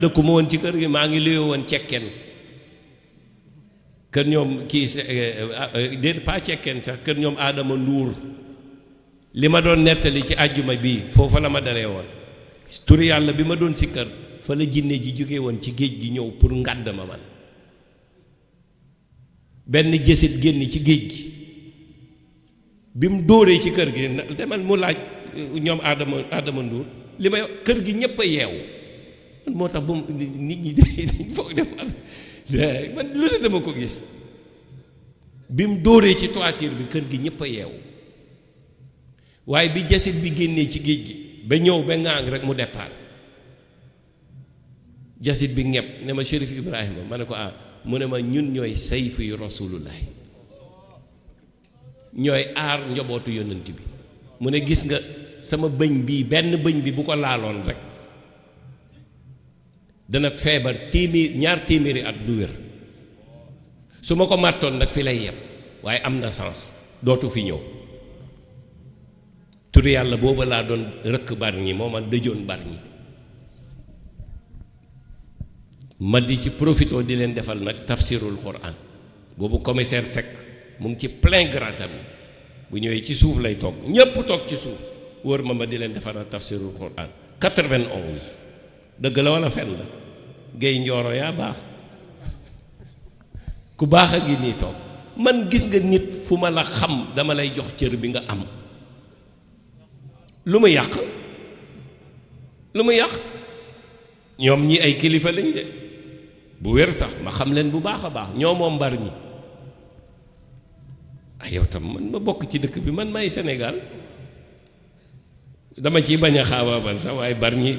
dëkku ma woon ci kër gi maa ngi luyoo woon cekkeen kër ñoom kii déet pas cekkeen sax kër ñoom Adama Nduur li ma doon nettali ci àjjuma bii foofa la ma dalee woon turi yàlla bi ma doon si kër fa la jinne ji jóge woon ci géej gi ñëw pour ngàdd ma man benn jësit génn ci géej gi bi mu dóoree ci kër gi demal mu laaj ñoom Adama Nduur li may kër gi ñépp a yeewu man moo tax bu nit ñi dañ foog def man lu ne dama ko gis bi mu dóoree ci toiture bi kër gi ñépp a yeewu waaye bi jasit bi génnee ci géej gi ba ñëw ba ŋaang rek mu départ jasit bi ñepp ne ma Chérif Ibrahima ma ne ko mu ne ma ñun ñooy sayfu yu rasulullahi ñooy aar njobootu yonent bi mu ne gis nga sama bëñ bii benn bëñ bi bu ko laaloon rek dana feebar ñaar téeméeri at du wér su ma ko màttoon nag fi lay yem waaye am na sens dootu fi ñëw tur yàlla booba laa doon rëkk bar ñi moo ma dëjoon bar ñi ma di ci profito di leen defal nag tafsirul quran boobu commissaire Seck mu ngi ci plein gratam yi bu ñëwee ci suuf lay toog ñépp toog ci suuf wër ma di leen defal tafsirul quran 91 dëgg la walla fen la géey njooro yaa baax ku baax a ngi nii toog man gis nga nit fu ma la xam dama lay jox cër bi nga am lu mu yàq ñoom ñi ay kilifa lañ de bu wér sax ma xam leen bu baax a baax ñoo moom mbar ñi yow tam man ma bokk ci dëkk bi man may Sénégal dama ciy bañ a xaabaabal sax waaye bar ñi